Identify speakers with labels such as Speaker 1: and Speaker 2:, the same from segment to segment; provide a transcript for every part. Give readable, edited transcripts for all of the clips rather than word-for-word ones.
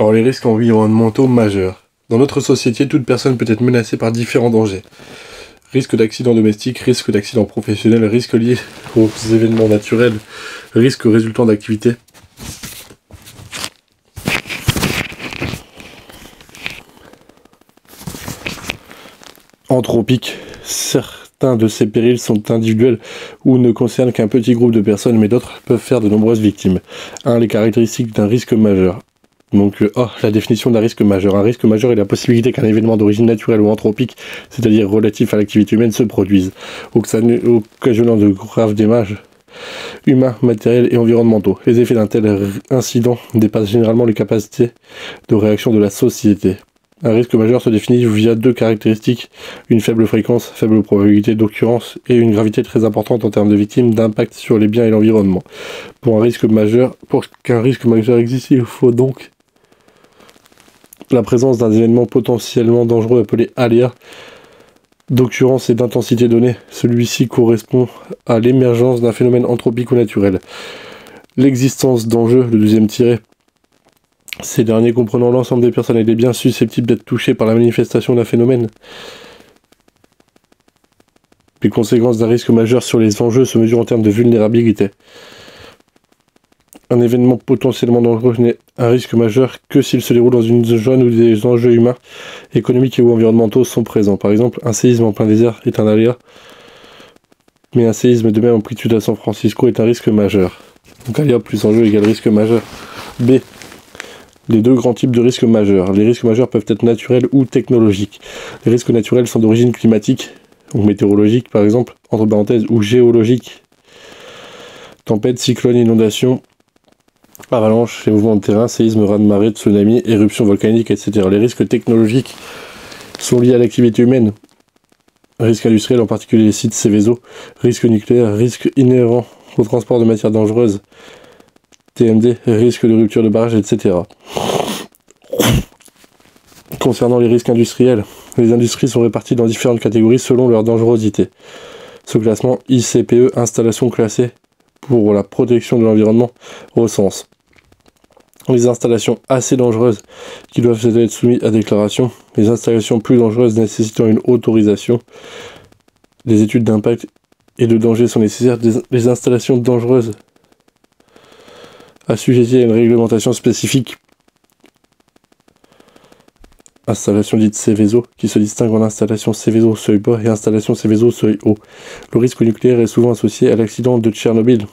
Speaker 1: Alors les risques environnementaux majeurs. Dans notre société, toute personne peut être menacée par différents dangers. Risque d'accident domestique, risque d'accident professionnel, risque lié aux événements naturels, risque résultant d'activités anthropiques. Certains de ces périls sont individuels ou ne concernent qu'un petit groupe de personnes, mais d'autres peuvent faire de nombreuses victimes. 1. Les caractéristiques d'un risque majeur. Donc, la définition d'un risque majeur. Un risque majeur est la possibilité qu'un événement d'origine naturelle ou anthropique, c'est-à-dire relatif à l'activité humaine, se produise, occasionnant de graves dommages humains, matériels et environnementaux. Les effets d'un tel incident dépassent généralement les capacités de réaction de la société. Un risque majeur se définit via deux caractéristiques, une faible fréquence, faible probabilité d'occurrence et une gravité très importante en termes de victimes, d'impact sur les biens et l'environnement. Pour qu'un risque majeur existe, il faut donc la présence d'un événement potentiellement dangereux appelé aléa d'occurrence et d'intensité donnée. Celui-ci correspond à l'émergence d'un phénomène anthropique ou naturel. L'existence d'enjeux, le deuxième tiré, ces derniers comprenant l'ensemble des personnes et des biens susceptibles d'être touchés par la manifestation d'un phénomène. Les conséquences d'un risque majeur sur les enjeux se mesurent en termes de vulnérabilité. Un événement potentiellement dangereux n'est un risque majeur que s'il se déroule dans une zone où des enjeux humains, économiques et ou environnementaux sont présents. Par exemple, un séisme en plein désert est un aléa, mais un séisme de même amplitude à San Francisco est un risque majeur. Donc aléa plus enjeu égale risque majeur. B. Les deux grands types de risques majeurs. Les risques majeurs peuvent être naturels ou technologiques. Les risques naturels sont d'origine climatique, ou météorologique par exemple, entre parenthèses, ou géologique. Tempête, cyclone, inondation, avalanche, les mouvements de terrain, séisme, raz-de-marée, tsunami, éruption volcanique, etc. Les risques technologiques sont liés à l'activité humaine. Risque industriel, en particulier les sites Seveso. Risque nucléaire, risque inhérent au transport de matières dangereuses. TMD, risque de rupture de barrage, etc. Concernant les risques industriels, les industries sont réparties dans différentes catégories selon leur dangerosité. Ce classement ICPE, installation classée pour la protection de l'environnement, recense les installations assez dangereuses qui doivent être soumises à déclaration, les installations plus dangereuses nécessitant une autorisation, des études d'impact et de danger sont nécessaires, les installations dangereuses assujetties à une réglementation spécifique. Installation dite Seveso, qui se distingue en installation Seveso seuil bas et installation Seveso seuil haut. Le risque nucléaire est souvent associé à l'accident de Tchernobyl,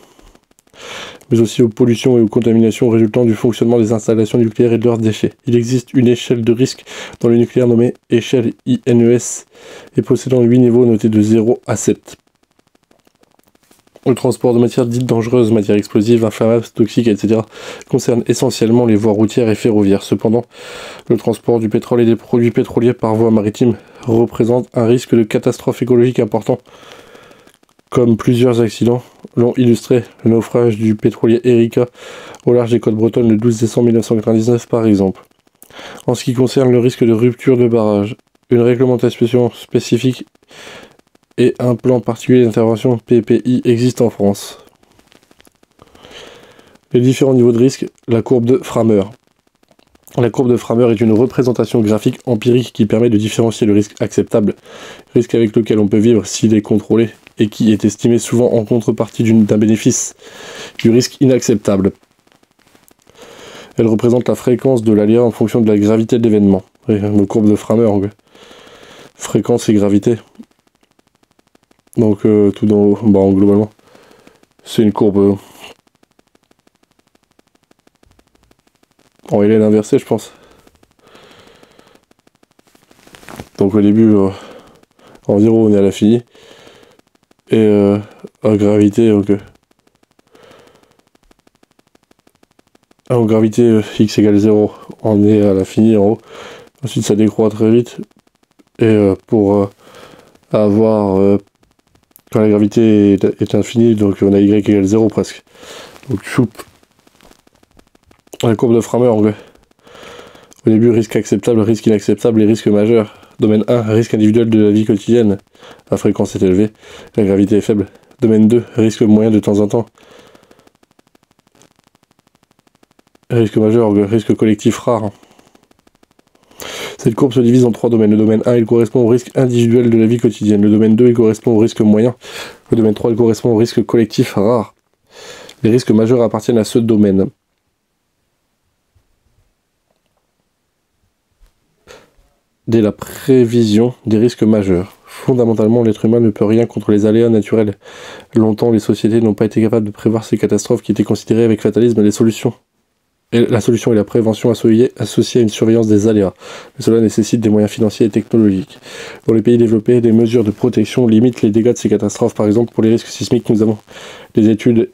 Speaker 1: mais aussi aux pollutions et aux contaminations résultant du fonctionnement des installations nucléaires et de leurs déchets. Il existe une échelle de risque dans le nucléaire nommée échelle INES et possédant 8 niveaux notés de 0 à 7. Le transport de matières dites dangereuses, matières explosives, inflammables, toxiques, etc. concerne essentiellement les voies routières et ferroviaires. Cependant, le transport du pétrole et des produits pétroliers par voie maritime représente un risque de catastrophe écologique important, comme plusieurs accidents l'ont illustré. Le naufrage du pétrolier Erika au large des côtes bretonnes le 12 décembre 1999 par exemple. En ce qui concerne le risque de rupture de barrage, une réglementation spécifique et un plan particulier d'intervention PPI existe en France. Les différents niveaux de risque, la courbe de Framer. La courbe de Framer est une représentation graphique empirique qui permet de différencier le risque acceptable, risque avec lequel on peut vivre s'il est contrôlé et qui est estimé souvent en contrepartie d'un bénéfice, du risque inacceptable. Elle représente la fréquence de l'aléa en fonction de la gravité de l'événement. La courbe de Framer, fréquence et gravité. Donc tout dans haut, globalement, c'est une courbe en LN inversée, je pense. Donc au début, en 0 on est à l'infini, et à gravité, en gravité x égale 0, on est à l'infini en haut. Ensuite ça décroît très vite, et pour avoir quand la gravité est infinie, donc on a y égale 0 presque. Donc choup. La courbe de Framer, au début risque acceptable, risque inacceptable et risque majeur. Domaine 1, risque individuel de la vie quotidienne. La fréquence est élevée, la gravité est faible. Domaine 2, risque moyen de temps en temps. Risque majeur, risque collectif rare. Cette courbe se divise en 3 domaines. Le domaine 1, il correspond au risque individuel de la vie quotidienne. Le domaine 2, il correspond au risque moyen. Le domaine 3, il correspond au risque collectif rare. Les risques majeurs appartiennent à ce domaine. Dès la prévision des risques majeurs. Fondamentalement, l'être humain ne peut rien contre les aléas naturels. Longtemps, les sociétés n'ont pas été capables de prévoir ces catastrophes qui étaient considérées avec fatalisme la solution est la prévention associée à une surveillance des aléas. Mais cela nécessite des moyens financiers et technologiques. Dans les pays développés, des mesures de protection limitent les dégâts de ces catastrophes. Par exemple, pour les risques sismiques, nous avons des études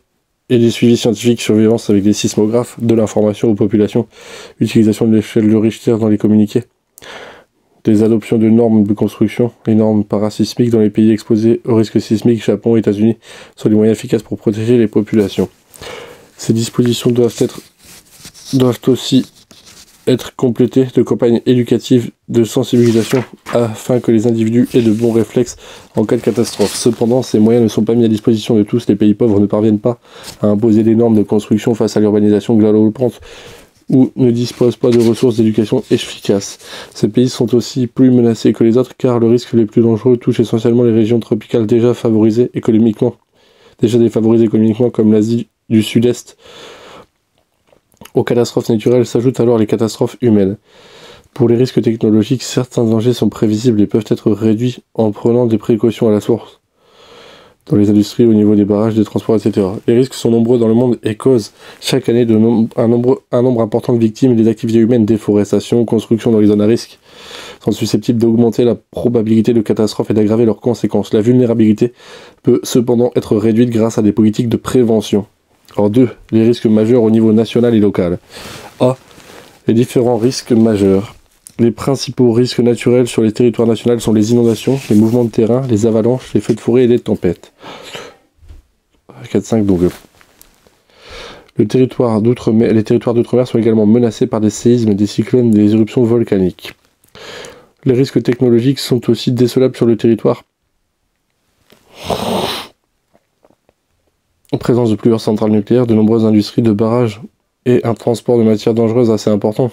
Speaker 1: et des suivis scientifiques, surveillance avec des sismographes, de l'information aux populations, utilisation de l'échelle de Richter dans les communiqués, des adoptions de normes de construction, les normes parasismiques dans les pays exposés aux risques sismiques, Japon, États-Unis, sont les moyens efficaces pour protéger les populations. Ces dispositions doivent aussi être complétées de campagnes éducatives de sensibilisation afin que les individus aient de bons réflexes en cas de catastrophe. Cependant, ces moyens ne sont pas mis à disposition de tous. Les pays pauvres ne parviennent pas à imposer des normes de construction face à l'urbanisation galopante ou ne disposent pas de ressources d'éducation efficaces. Ces pays sont aussi plus menacés que les autres car le risque les plus dangereux touche essentiellement les régions tropicales déjà défavorisées économiquement comme l'Asie du Sud-Est. Aux catastrophes naturelles s'ajoutent alors les catastrophes humaines. Pour les risques technologiques, certains dangers sont prévisibles et peuvent être réduits en prenant des précautions à la source. Dans les industries, au niveau des barrages, des transports, etc. Les risques sont nombreux dans le monde et causent chaque année un nombre important de victimes. Les activités humaines, déforestation, construction dans les zones à risque, sont susceptibles d'augmenter la probabilité de catastrophes et d'aggraver leurs conséquences. La vulnérabilité peut cependant être réduite grâce à des politiques de prévention. Alors 2. Les risques majeurs au niveau national et local. A. Les différents risques majeurs. Les principaux risques naturels sur les territoires nationaux sont les inondations, les mouvements de terrain, les avalanches, les feux de forêt et les tempêtes. 4-5 donc. Les territoires d'outre-mer sont également menacés par des séismes, des cyclones, des éruptions volcaniques. Les risques technologiques sont aussi décelables sur le territoire. Présence de plusieurs centrales nucléaires, de nombreuses industries, de barrages et un transport de matières dangereuses assez important.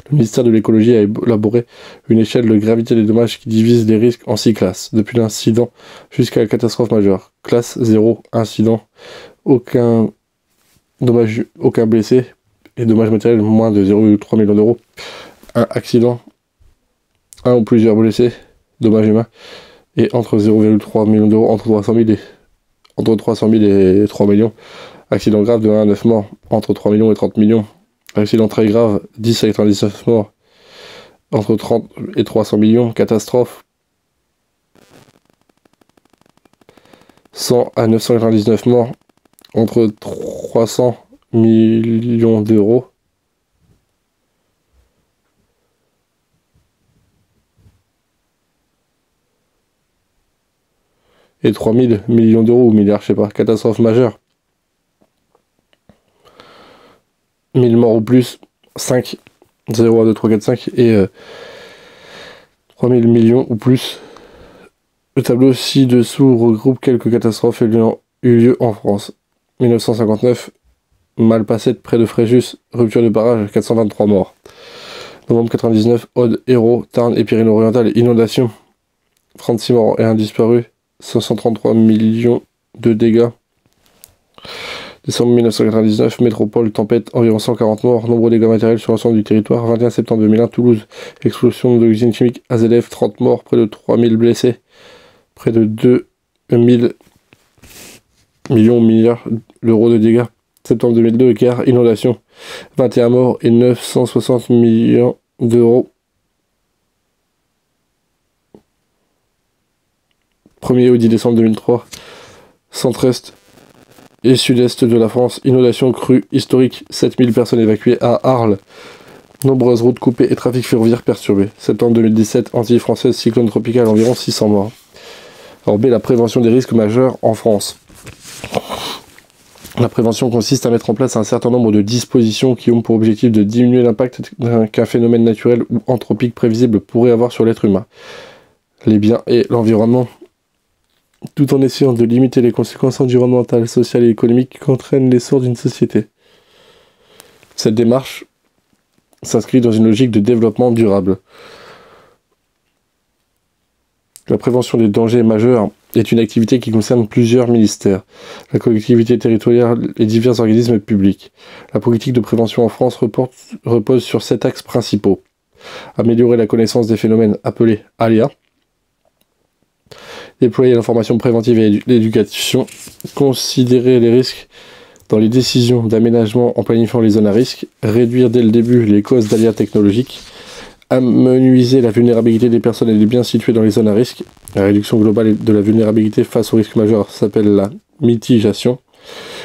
Speaker 1: Le ministère de l'écologie a élaboré une échelle de gravité des dommages qui divise les risques en 6 classes, depuis l'incident jusqu'à la catastrophe majeure. Classe 0, incident, aucun blessé et dommages matériels moins de 0,3 millions d'euros. Un accident, un ou plusieurs blessés, dommages humains, et entre 0,3 millions d'euros, entre 300 000 et 3 millions. Accident grave de 1 à 9 morts, entre 3 millions et 30 millions. Accident très grave, 10 à 99 morts, entre 30 et 300 millions. Catastrophe, 100 à 999 morts, entre 300 millions d'euros. Et 3000 millions d'euros ou milliards, je sais pas. Catastrophe majeure, 1000 morts ou plus, 5, 0, 1, 2, 3, 4, 5, et 3000 millions ou plus. Le tableau ci-dessous regroupe quelques catastrophes ayant eu lieu en France. 1959, Malpasset près de Fréjus, rupture de barrage, 423 morts. Novembre 99, Aude, Hérault, Tarn et Pyrénées-Orientales, inondation, 36 morts et un disparu, 533 millions de dégâts. Décembre 1999, métropole, tempête, environ 140 morts, nombreux dégâts matériels sur l'ensemble du territoire. 21 septembre 2001, Toulouse, explosion de l'usine chimique AZF, 30 morts, près de 3000 blessés, près de 2000 milliards d'euros de dégâts. Septembre 2002, guerre, inondation, 21 morts et 960 millions d'euros. 1er au 10 décembre 2003, centre-est et sud-est de la France, inondation crue historique, 7000 personnes évacuées à Arles, nombreuses routes coupées et trafic ferroviaire perturbé. Septembre 2017, Antilles françaises, cyclone tropical, environ 600 morts. Alors B, la prévention des risques majeurs en France. La prévention consiste à mettre en place un certain nombre de dispositions qui ont pour objectif de diminuer l'impact qu'un phénomène naturel ou anthropique prévisible pourrait avoir sur l'être humain, les biens et l'environnement, tout en essayant de limiter les conséquences environnementales, sociales et économiques qu'entraîne l'essor d'une société. Cette démarche s'inscrit dans une logique de développement durable. La prévention des dangers majeurs est une activité qui concerne plusieurs ministères, la collectivité territoriale et divers organismes publics. La politique de prévention en France repose sur 7 axes principaux. Améliorer la connaissance des phénomènes appelés aléas, déployer l'information préventive et l'éducation, considérer les risques dans les décisions d'aménagement en planifiant les zones à risque, réduire dès le début les causes d'aléas technologiques, amenuiser la vulnérabilité des personnes et des biens situés dans les zones à risque. La réduction globale de la vulnérabilité face aux risques majeurs s'appelle la mitigation.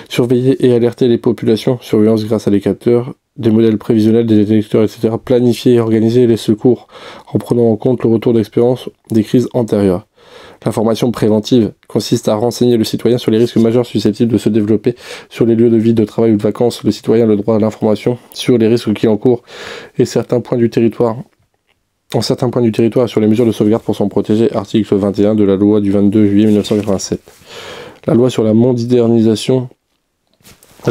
Speaker 1: Surveiller et alerter les populations, surveillance grâce à des capteurs, des modèles prévisionnels, des détecteurs, etc. Planifier et organiser les secours en prenant en compte le retour d'expérience des crises antérieures. L'information préventive consiste à renseigner le citoyen sur les risques majeurs susceptibles de se développer sur les lieux de vie, de travail ou de vacances. Le citoyen a le droit à l'information sur les risques qui encourent et certains points du territoire et sur les mesures de sauvegarde pour s'en protéger. Article 21 de la loi du 22 juillet 1987. La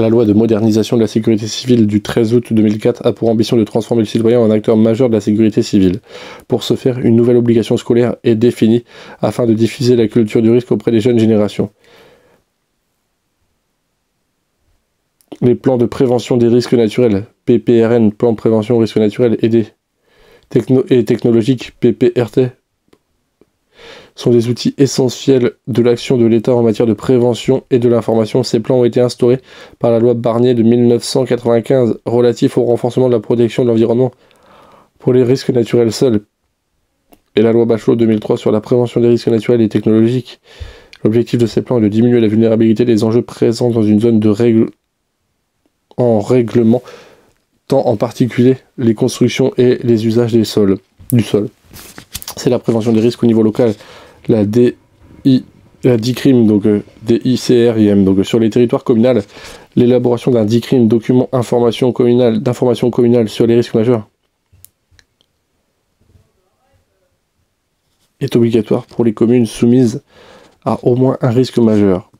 Speaker 1: loi de modernisation de la sécurité civile du 13 août 2004 a pour ambition de transformer le citoyen en acteur majeur de la sécurité civile. Pour ce faire, une nouvelle obligation scolaire est définie afin de diffuser la culture du risque auprès des jeunes générations. Les plans de prévention des risques naturels, PPRN, plan de prévention risques naturels et technologiques, PPRT, sont des outils essentiels de l'action de l'État en matière de prévention et de l'information. Ces plans ont été instaurés par la loi Barnier de 1995 relatif au renforcement de la protection de l'environnement pour les risques naturels seuls et la loi Bachelot 2003 sur la prévention des risques naturels et technologiques. L'objectif de ces plans est de diminuer la vulnérabilité des enjeux présents dans une zone de règlement, tant en particulier les constructions et les usages du sol. C'est la prévention des risques au niveau local, la DICRIM, donc DICRIM, donc sur les territoires communaux, l'élaboration d'un DICRIM, document d'information communale sur les risques majeurs, est obligatoire pour les communes soumises à au moins un risque majeur.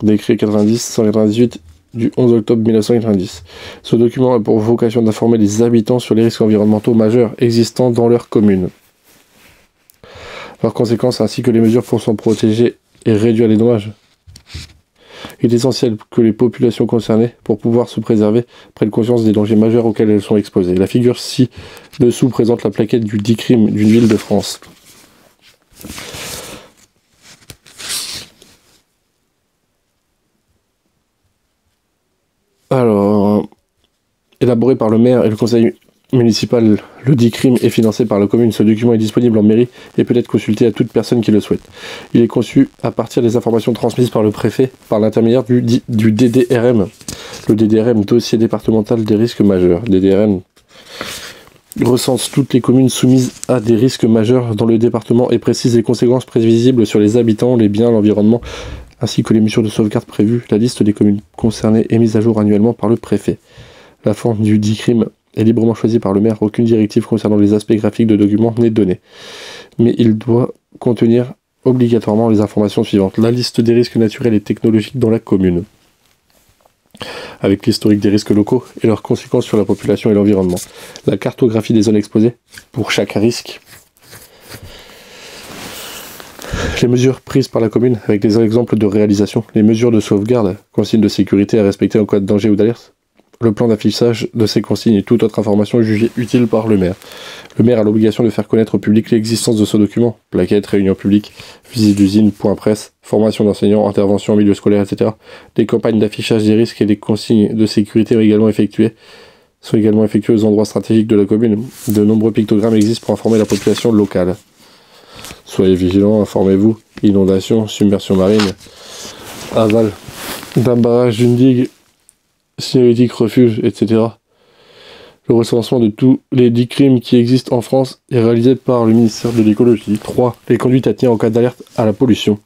Speaker 1: Décret 90-198 du 11 octobre 1990. Ce document a pour vocation d'informer les habitants sur les risques environnementaux majeurs existants dans leur commune, leurs conséquences ainsi que les mesures pour s'en protéger et réduire les dommages. Il est essentiel que les populations concernées, pour pouvoir se préserver, prennent conscience des dangers majeurs auxquels elles sont exposées. La figure ci-dessous présente la plaquette du DICRIM d'une ville de France. Alors, élaboré par le maire et le conseil municipal, le DICRIM est financé par la commune. Ce document est disponible en mairie et peut être consulté à toute personne qui le souhaite. Il est conçu à partir des informations transmises par le préfet par l'intermédiaire du DDRM. Le DDRM, dossier départemental des risques majeurs. DDRM recense toutes les communes soumises à des risques majeurs dans le département et précise les conséquences prévisibles sur les habitants, les biens, l'environnement, ainsi que les mesures de sauvegarde prévues. La liste des communes concernées est mise à jour annuellement par le préfet. La forme du DICRIM est librement choisie par le maire. Aucune directive concernant les aspects graphiques de documents n'est donnée. Mais il doit contenir obligatoirement les informations suivantes. La liste des risques naturels et technologiques dans la commune, avec l'historique des risques locaux et leurs conséquences sur la population et l'environnement. La cartographie des zones exposées pour chaque risque. Les mesures prises par la commune avec des exemples de réalisation. Les mesures de sauvegarde, consignes de sécurité à respecter en cas de danger ou d'alerte. Le plan d'affichage de ces consignes et toute autre information jugée utile par le maire. Le maire a l'obligation de faire connaître au public l'existence de ce document. Plaquettes, réunions publiques, visite d'usine, point presse, formation d'enseignants, intervention en milieu scolaire, etc. Des campagnes d'affichage des risques et des consignes de sécurité sont également effectuées aux endroits stratégiques de la commune. De nombreux pictogrammes existent pour informer la population locale. Soyez vigilants, informez-vous. Inondation, submersion marine, aval d'un barrage, d'une digue, cinétique, refuge, etc. Le recensement de tous les DICRIM qui existent en France est réalisé par le ministère de l'écologie. 3. Les conduites à tenir en cas d'alerte à la population.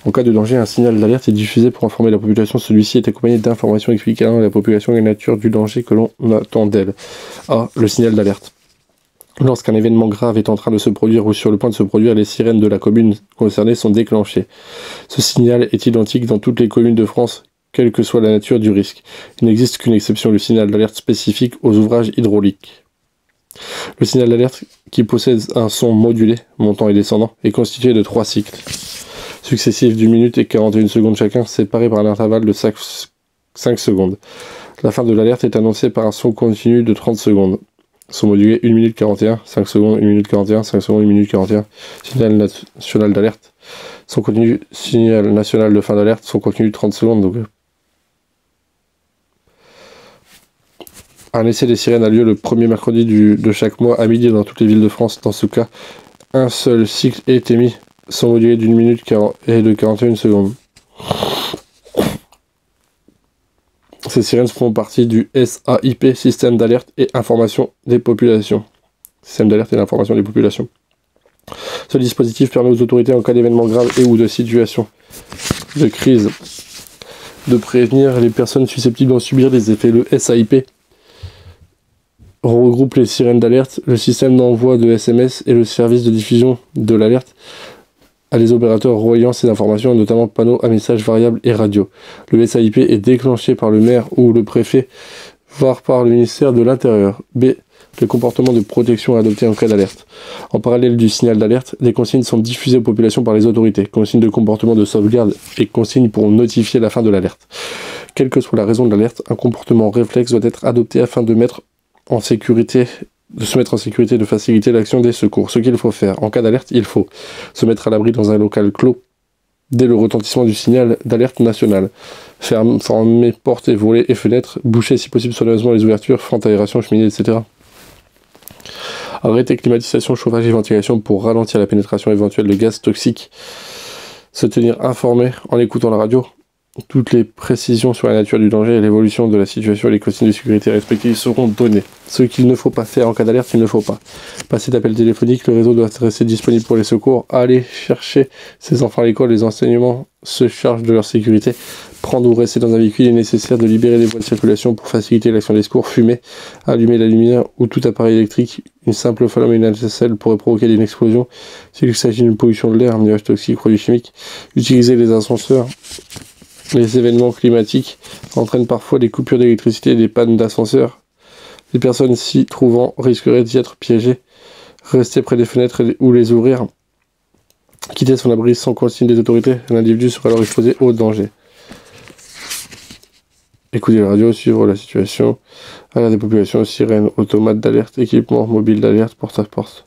Speaker 1: En cas de danger, un signal d'alerte est diffusé pour informer la population. Celui-ci est accompagné d'informations expliquant à la population la nature du danger que l'on attend d'elle. A. Le signal d'alerte. Lorsqu'un événement grave est en train de se produire ou sur le point de se produire, les sirènes de la commune concernée sont déclenchées. Ce signal est identique dans toutes les communes de France, quelle que soit la nature du risque. Il n'existe qu'une exception, le signal d'alerte spécifique aux ouvrages hydrauliques. Le signal d'alerte, qui possède un son modulé, montant et descendant, est constitué de 3 cycles successifs d'une minute et 41 secondes chacun, séparés par un intervalle de 5 secondes. La fin de l'alerte est annoncée par un son continu de 30 secondes. Son modulé 1 minute 41, 5 secondes, 1 minute 41, 5 secondes, 1 minute 41. Signal national d'alerte. Son contenu, signal national de fin d'alerte, son contenu 30 secondes. Donc, un essai des sirènes a lieu le premier mercredi de chaque mois à midi dans toutes les villes de France. Dans ce cas, un seul cycle est émis, son modulé d'une minute et de 41 secondes. Ces sirènes font partie du SAIP, Système d'alerte et information des populations. Système d'alerte et d'information des populations. Ce dispositif permet aux autorités en cas d'événements graves et ou de situation de crise de prévenir les personnes susceptibles d'en subir les effets. Le SAIP regroupe les sirènes d'alerte, le système d'envoi de SMS et le service de diffusion de l'alerte à les opérateurs relayant ces informations, notamment panneaux à messages variables et radio. Le SAIP est déclenché par le maire ou le préfet, voire par le ministère de l'Intérieur. B. Le comportement de protection adopté en cas d'alerte. En parallèle du signal d'alerte, des consignes sont diffusées aux populations par les autorités. Consignes de comportement de sauvegarde et consignes pour notifier la fin de l'alerte. Quelle que soit la raison de l'alerte, un comportement réflexe doit être adopté afin de se mettre en sécurité, de faciliter l'action des secours. Ce qu'il faut faire en cas d'alerte, il faut se mettre à l'abri dans un local clos dès le retentissement du signal d'alerte national. Fermer portes et volets et fenêtres, boucher si possible soigneusement les ouvertures, fentes, aération, cheminées, etc. Arrêter climatisation, chauffage et ventilation pour ralentir la pénétration éventuelle de gaz toxiques. Se tenir informé en écoutant la radio. Toutes les précisions sur la nature du danger et l'évolution de la situation et les consignes de sécurité respectives seront données. Ce qu'il ne faut pas faire en cas d'alerte, il ne faut pas passer d'appels téléphoniques, le réseau doit rester disponible pour les secours, aller chercher ses enfants à l'école, les enseignements se chargent de leur sécurité, prendre ou rester dans un véhicule, il est nécessaire de libérer les voies de circulation pour faciliter l'action des secours, fumer, allumer la lumière ou tout appareil électrique, une simple flamme et une étincelle pourrait provoquer une explosion, s'il s'agit d'une pollution de l'air, un nuage toxique, produits chimiques, utiliser les ascenseurs. Les événements climatiques entraînent parfois des coupures d'électricité et des pannes d'ascenseur. Les personnes s'y trouvant risqueraient d'y être piégées. Rester près des fenêtres ou les ouvrir. Quitter son abri sans consigne des autorités. L'individu sera alors exposé au danger. Écouter la radio, suivre la situation. Alerte des populations, sirènes, automates d'alerte, équipement mobile d'alerte, porte à porte.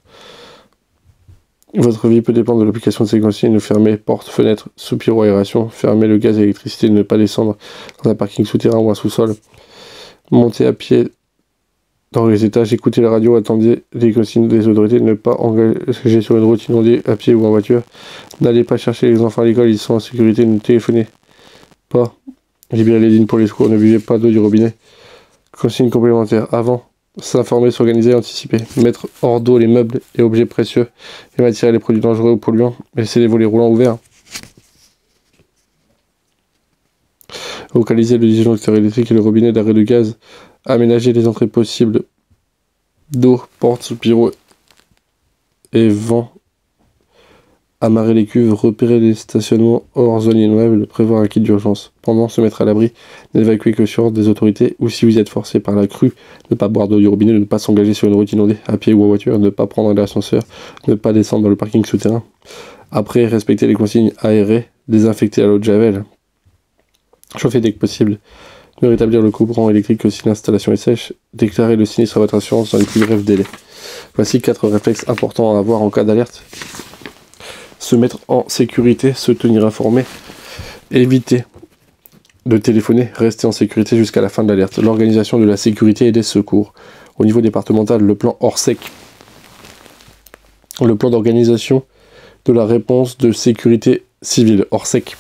Speaker 1: Votre vie peut dépendre de l'application de ces consignes. Fermer porte, fenêtre, soupiraux, aération. Fermer le gaz et l'électricité. Ne pas descendre dans un parking souterrain ou un sous-sol. Monter à pied dans les étages. Écoutez la radio. Attendez les consignes des autorités. Ne pas engager sur une route inondée à pied ou en voiture. N'allez pas chercher les enfants à l'école. Ils sont en sécurité. Ne téléphonez pas. Libérez les lignes pour les secours. Ne buvez pas d'eau du robinet. Consignes complémentaires. Avant. S'informer, s'organiser, anticiper. Mettre hors d'eau les meubles et objets précieux. Et attirer les produits dangereux ou polluants. Laisser les volets roulants ouverts. Localiser le disjoncteur électrique et le robinet d'arrêt de gaz. Aménager les entrées possibles d'eau, portes, soupiraux et vents. Amarrer les cuves, repérer les stationnements hors zone inondable, prévoir un kit d'urgence. Pendant, se mettre à l'abri, n'évacuer que sur ordre des autorités, ou si vous êtes forcé par la crue, ne pas boire d'eau du robinet, ne pas s'engager sur une route inondée, à pied ou en voiture, ne pas prendre l'ascenseur, ne pas descendre dans le parking souterrain. Après, respecter les consignes aérées, désinfecter à l'eau de javel, chauffer dès que possible, ne rétablir le courant électrique que si l'installation est sèche, déclarer le sinistre à votre assurance dans les plus brefs délais. Voici 4 réflexes importants à avoir en cas d'alerte. Se mettre en sécurité, se tenir informé, éviter de téléphoner, rester en sécurité jusqu'à la fin de l'alerte. L'organisation de la sécurité et des secours. Au niveau départemental, le plan Orsec. Le plan d'organisation de la réponse de sécurité civile, Orsec,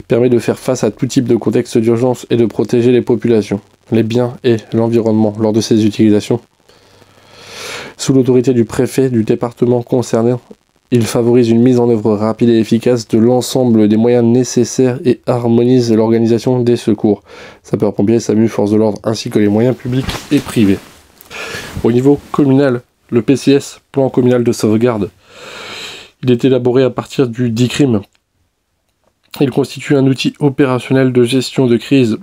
Speaker 1: permet de faire face à tout type de contexte d'urgence et de protéger les populations, les biens et l'environnement lors de ces utilisations. Sous l'autorité du préfet du département concerné, il favorise une mise en œuvre rapide et efficace de l'ensemble des moyens nécessaires et harmonise l'organisation des secours. Sapeurs-pompiers, SAMU, forces de l'ordre, ainsi que les moyens publics et privés. Au niveau communal, le PCS, plan communal de sauvegarde, il est élaboré à partir du DICRIM, Il constitue un outil opérationnel de gestion de crise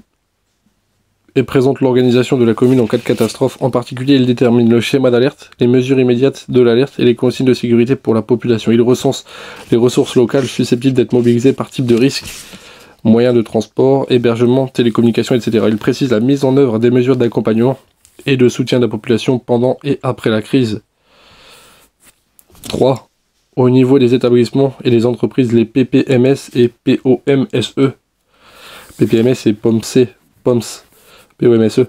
Speaker 1: et présente l'organisation de la commune en cas de catastrophe. En particulier, il détermine le schéma d'alerte, les mesures immédiates de l'alerte et les consignes de sécurité pour la population. Il recense les ressources locales susceptibles d'être mobilisées par type de risque, moyens de transport, hébergement, télécommunications, etc. Il précise la mise en œuvre des mesures d'accompagnement et de soutien de la population pendant et après la crise. 3. Au niveau des établissements et des entreprises, les PPMS et POMSE. PPMS et POMS. POMSE.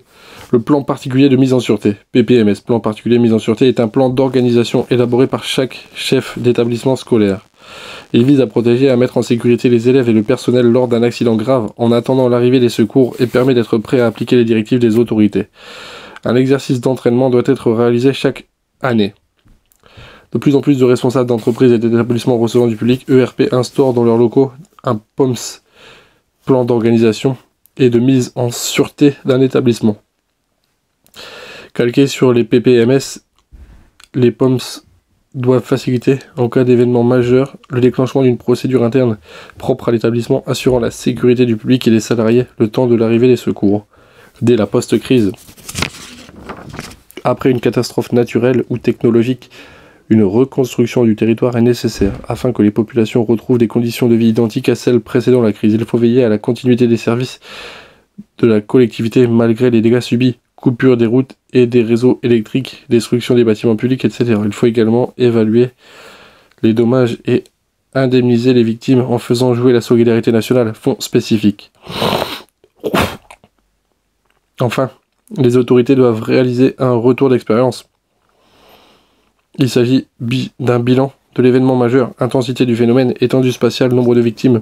Speaker 1: Le plan particulier de mise en sûreté. PPMS, plan particulier de mise en sûreté, est un plan d'organisation élaboré par chaque chef d'établissement scolaire. Il vise à protéger et à mettre en sécurité les élèves et le personnel lors d'un accident grave en attendant l'arrivée des secours et permet d'être prêt à appliquer les directives des autorités. Un exercice d'entraînement doit être réalisé chaque année. De plus en plus de responsables d'entreprises et d'établissements recevant du public, ERP instaurent dans leurs locaux un POMS, plan d'organisation et de mise en sûreté d'un établissement. Calqué sur les PPMS, les POMS doivent faciliter, en cas d'événement majeur, le déclenchement d'une procédure interne propre à l'établissement assurant la sécurité du public et des salariés le temps de l'arrivée des secours. Dès la post-crise. Après une catastrophe naturelle ou technologique, une reconstruction du territoire est nécessaire afin que les populations retrouvent des conditions de vie identiques à celles précédant la crise. Il faut veiller à la continuité des services de la collectivité malgré les dégâts subis, coupure des routes et des réseaux électriques, destruction des bâtiments publics, etc. Il faut également évaluer les dommages et indemniser les victimes en faisant jouer la solidarité nationale, fonds spécifique. Enfin, les autorités doivent réaliser un retour d'expérience. Il s'agit d'un bilan de l'événement majeur, intensité du phénomène, étendue spatiale, nombre de victimes,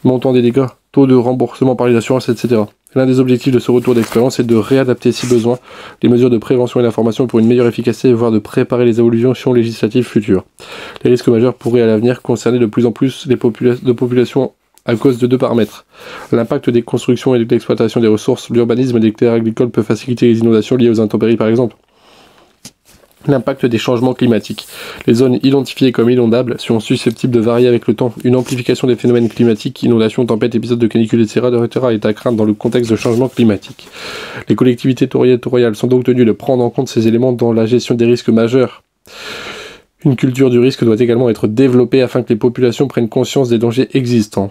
Speaker 1: montant des dégâts, taux de remboursement par les assurances, etc. L'un des objectifs de ce retour d'expérience est de réadapter, si besoin, les mesures de prévention et d'information pour une meilleure efficacité, voire de préparer les évolutions législatives futures. Les risques majeurs pourraient à l'avenir concerner de plus en plus les populations à cause de deux paramètres. L'impact des constructions et de l'exploitation des ressources, l'urbanisme des terres agricoles peut faciliter les inondations liées aux intempéries par exemple. L'impact des changements climatiques. Les zones identifiées comme inondables sont susceptibles de varier avec le temps. Une amplification des phénomènes climatiques, inondations, tempêtes, épisodes de canicule, etc. est à craindre dans le contexte de changement climatique. Les collectivités territoriales sont donc tenues de prendre en compte ces éléments dans la gestion des risques majeurs. Une culture du risque doit également être développée afin que les populations prennent conscience des dangers existants,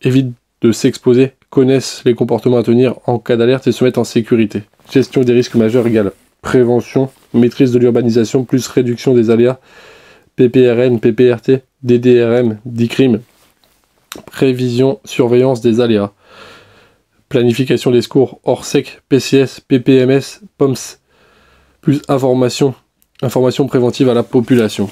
Speaker 1: évitent de s'exposer, connaissent les comportements à tenir en cas d'alerte et se mettent en sécurité. Gestion des risques majeurs égale prévention, maîtrise de l'urbanisation plus réduction des aléas, PPRN, PPRT, DDRM, DICRIM, prévision, surveillance des aléas, planification des secours, ORSEC, PCS, PPMS, POMS, plus information préventive à la population.